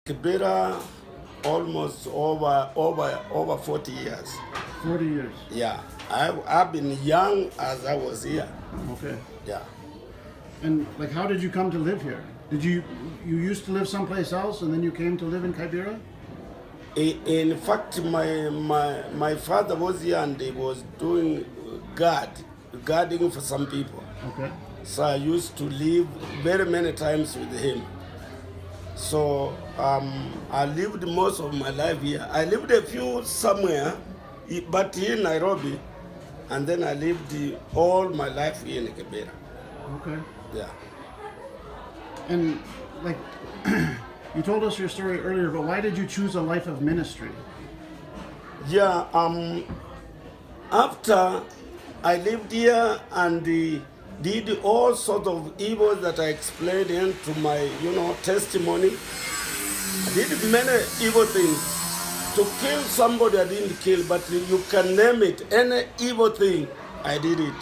Kibera almost over 40 years. 40 years. Yeah, I've been young as I was here. Okay. Yeah. And like, how did you come to live here? Did you used to live someplace else and then you came to live in Kibera? In fact, my father was here and he was doing guarding for some people. Okay. So I used to live very many times with him. So I lived most of my life here. I lived a few somewhere, but here in Nairobi, and then I lived all my life here in Kibera. Okay. Yeah. And like, you told us your story earlier, but why did you choose a life of ministry? Yeah. After I lived here and did all sorts of evils that I explained into my, testimony. I did many evil things. To kill somebody I didn't kill, but you can name it. Any evil thing, I did it.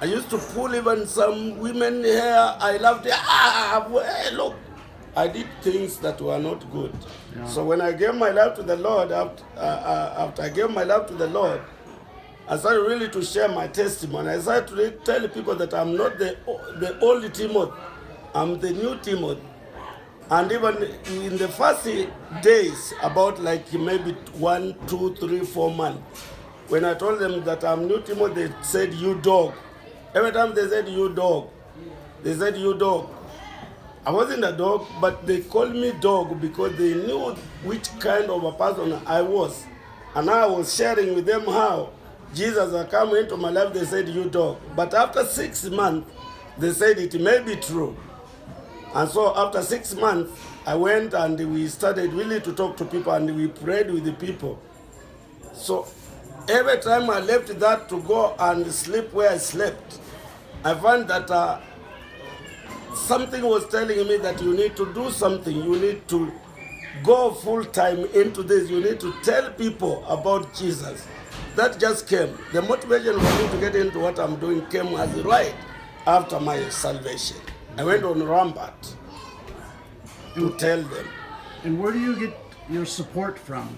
I used to pull even some women hair. I loved it. Hey, look. I did things that were not good. Yeah. So when I gave my life to the Lord, after I gave my life to the Lord, I started really to share my testimony. I started to tell people that I'm not the old Timothy. I'm the new Timothy. And even in the first days, about like maybe 1, 2, 3, 4 months, when I told them that I'm new Timothy, they said, "You dog." Every time they said, "You dog," they said, "You dog." I wasn't a dog, but they called me dog because they knew which kind of a person I was. And I was sharing with them how Jesus had come into my life. They said, "You dog." But after 6 months, they said it may be true. And so after 6 months, I went and we started really to talk to people and we prayed with the people. So every time I left that to go and sleep where I slept, I found that something was telling me that you need to do something. You need to go full time into this. You need to tell people about Jesus. That just came. The motivation for me to get into what I'm doing came as right after my salvation. I went on Rampart to tell them. And where do you get your support from?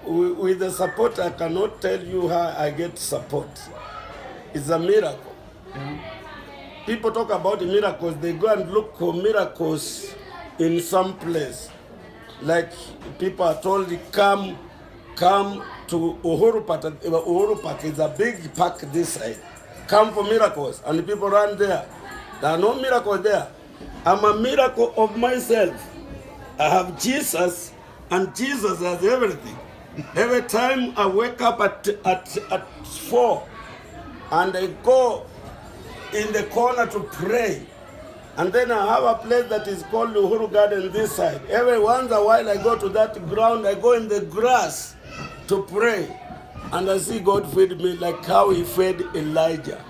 With the support, I cannot tell you how I get support. It's a miracle. Yeah. People talk about the miracles. They go and look for miracles in some place. Like people are told, come to Uhuru Park. Uhuru Park is a big park this side. Come for miracles. And the people run there. There are no miracles there. I'm a miracle of myself. I have Jesus, and Jesus has everything. Every time I wake up at 4, and I go in the corner to pray, and then I have a place that is called Uhuru Garden this side. Every once in a while I go to that ground, I go in the grass to pray, and I see God feed me like how he fed Elijah.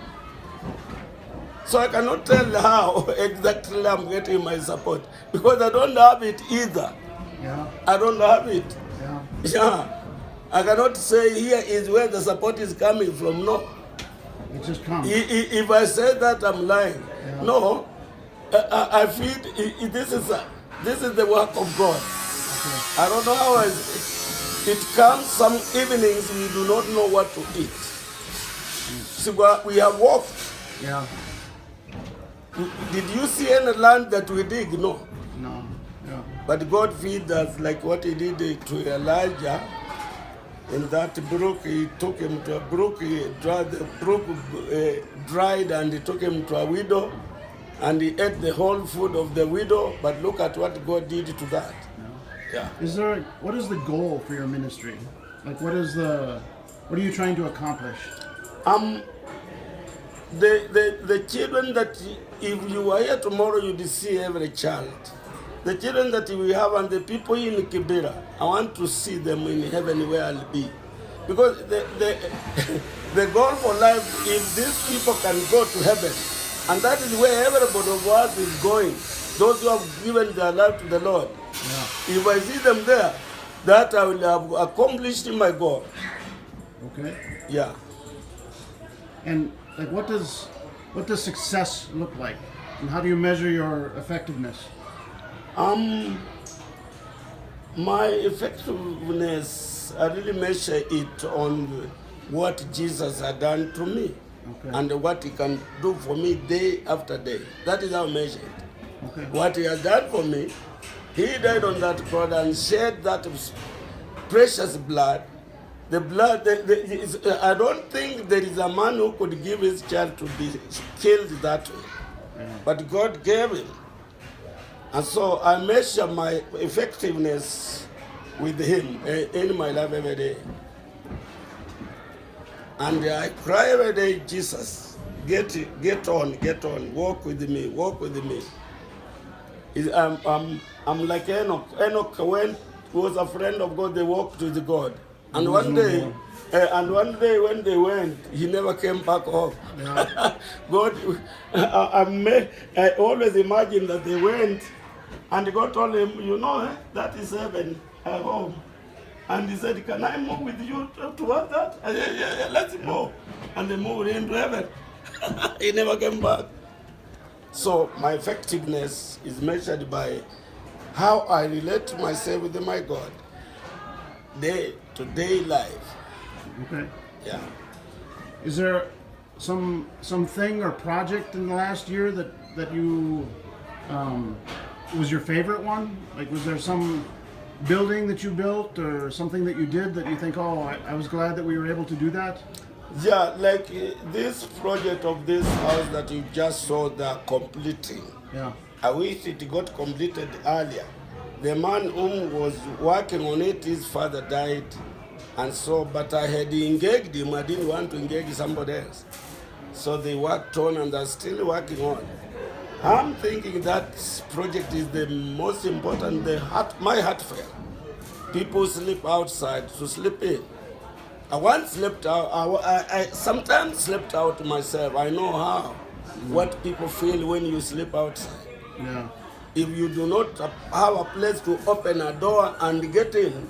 So I cannot tell how exactly I'm getting my support, because I don't have it either. Yeah. I don't have it. Yeah. Yeah. I cannot say here is where the support is coming from. No. It just comes. If I say that, I'm lying. Yeah. No. I feel this is the work of God. Okay. I don't know how it comes. Some evenings we do not know what to eat. See, we have walked. Yeah. Did you see any land that we dig? No. No. Yeah. But God feeds us like what he did to Elijah. In that brook, he took him to a brook, the brook dried, and he took him to a widow, and he ate the whole food of the widow. But look at what God did to that. Yeah. What is the goal for your ministry? Like, what are you trying to accomplish? The children that, if you are here tomorrow, you'd see every child. The children that we have and the people in Kibera, I want to see them in heaven where I'll be. Because the goal for life, if these people can go to heaven, and that is where everybody of us is going, those who have given their life to the Lord. Yeah. If I see them there, that I will have accomplished my goal. Okay. Yeah. And like, what does success look like And how do you measure your effectiveness? My effectiveness, I really measure it on what Jesus had done to me. Okay. And what he can do for me day after day. That is how I measure it. Okay. What he has done for me, he died on that cross and shed that precious blood. The blood, I don't think there is a man who could give his child to be killed that way. Yeah. But God gave him. And so I measure my effectiveness with him in my life every day. And I cry every day, Jesus, get on, walk with me, walk with me. I'm like Enoch. Enoch was a friend of God, they walked with God. And one day when they went, he never came back home. Yeah. God, I always imagine that they went, and God told him, that is heaven, home. And he said, can I move with you toward that? I said, yeah, let's move. And they moved into heaven. He never came back. So my effectiveness is measured by how I relate to myself with my God. Day to day life. Okay. Yeah. Is there something or project in the last year that you was your favorite one? Like, was there some building that you built or something that you did that you think, oh, I was glad that we were able to do that? Yeah, like this project of this house that you just saw the completing. Yeah. I wish it got completed earlier. The man who was working on it, his father died, and so, but I had engaged him. I didn't want to engage somebody else. So they worked on and they're still working on. I'm thinking that project is the most important. My heart fell. People sleep outside to sleep in. I once slept out. I sometimes slept out myself. I know how, what people feel when you sleep outside. Yeah. If you do not have a place to open a door and get in,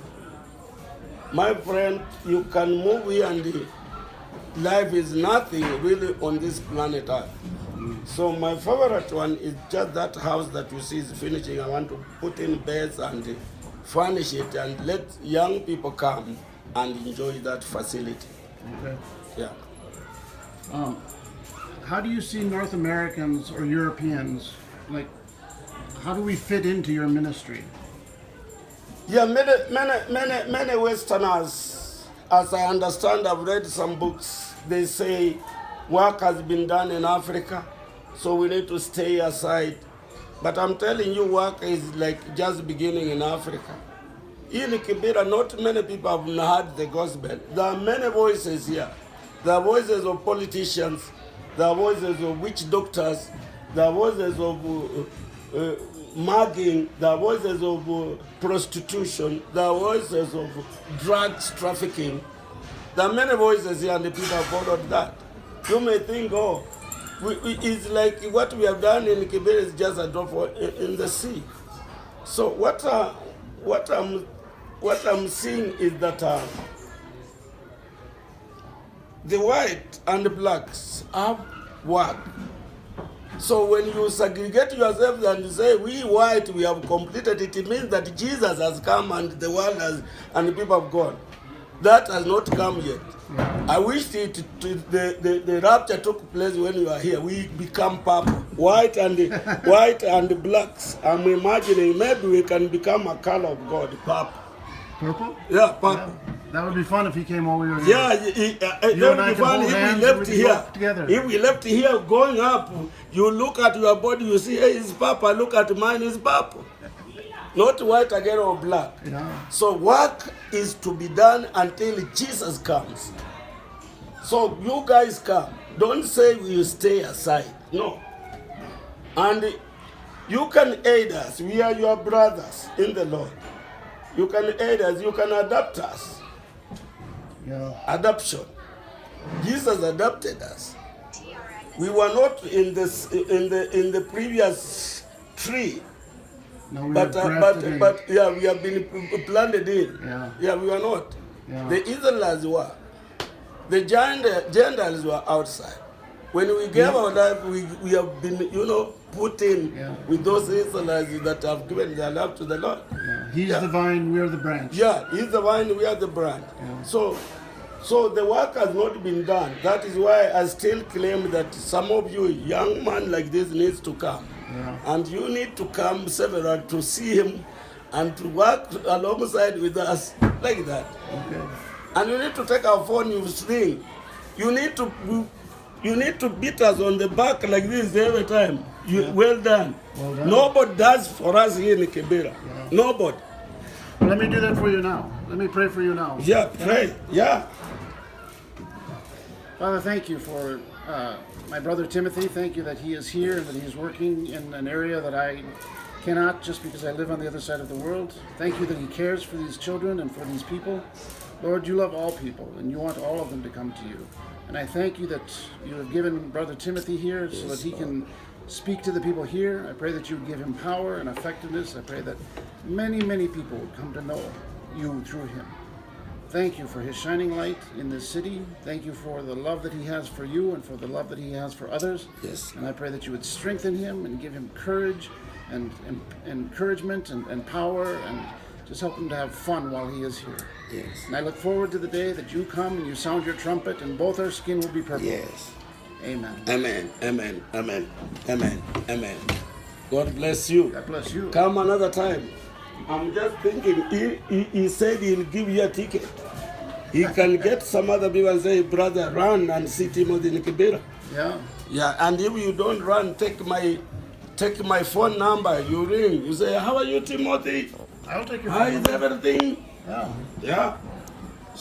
my friend, you can move here and life is nothing really on this planet Earth. So my favorite one is just that house that you see is finishing. I want to put in beds and furnish it and let young people come and enjoy that facility. Okay. Yeah. How do you see North Americans or Europeans, like, how do we fit into your ministry? Yeah, many Westerners, as I understand, I've read some books, they say work has been done in Africa, so we need to stay aside. But I'm telling you, work is like just beginning in Africa. In Kibera, not many people have heard the gospel. There are many voices here. There are voices of politicians, there are voices of witch doctors, there are voices of mugging, there are voices of prostitution, there are voices of drugs trafficking. There are many voices here and the people have followed that. You may think, it's like what we have done in Kibera is just a drop in the sea. So what I'm seeing is that the white and the blacks have work. So when you segregate yourself and say, we white, we have completed it, it means that Jesus has come and the world has, and the people have gone. That has not come yet. Yeah. I wish the rapture took place when you are here. We become purple, white and blacks. I'm imagining maybe we can become a color of God, purple. Purple? Yeah, purple. Yeah. That would be fun if he came over here. Yeah, that would be fun if we left here. Together. If we left here going up, you look at your body, you see, hey, it's purple. Look at mine, it's purple. Not white again or black. Yeah. So work is to be done until Jesus comes. So you guys come. Don't say you stay aside. No. And you can aid us. We are your brothers in the Lord. You can aid us. You can adapt us. Yeah. Adoption. Jesus adopted us. We were not in the previous tree. No, we but yeah, we have been planted in. Yeah, we were not. Yeah. The Israelites were. The Gentiles were outside. When we gave our life, we have been, put in with those Israelites that have given their life to the Lord. Yeah. He's the vine, we are the branch. Yeah, He's the vine, we are the branch. Yeah. So the work has not been done. That is why I still claim that some of you, young man like this, needs to come. Yeah. And you need to come several to see him and to work alongside with us like that. Okay. And you need to take our phone, you sing. You need to beat us on the back like this every time. Well done. Well done. Nobody does for us here in Kibera. Yeah. Nobody. Well, let me do that for you now. Let me pray for you now. Yeah, pray. Yeah. Father, thank you for my brother Timothy. Thank you that he is here and that he is working in an area that I cannot just because I live on the other side of the world. Thank you that he cares for these children and for these people. Lord, you love all people and you want all of them to come to you. And I thank you that you have given Brother Timothy here so that he can speak to the people here. I pray that you would give him power and effectiveness. I pray that many, many people would come to know you through him. Thank you for his shining light in this city. Thank you for the love that he has for you and for the love that he has for others. Yes. And I pray that you would strengthen him and give him courage and encouragement and power and just help him to have fun while he is here. Yes. And I look forward to the day that you come and you sound your trumpet and both our skin will be purple. Yes. Amen. Amen. Amen. Amen. Amen. Amen. God bless you. God bless you. Come another time. I'm just thinking, he said he'll give you a ticket. He can get some other people and say, brother, run and see Timothy in Kibera. Yeah. Yeah, and if you don't run, take my phone number. You ring. You say, how are you, Timothy? I'll take your How phone is number. everything? Yeah. Yeah.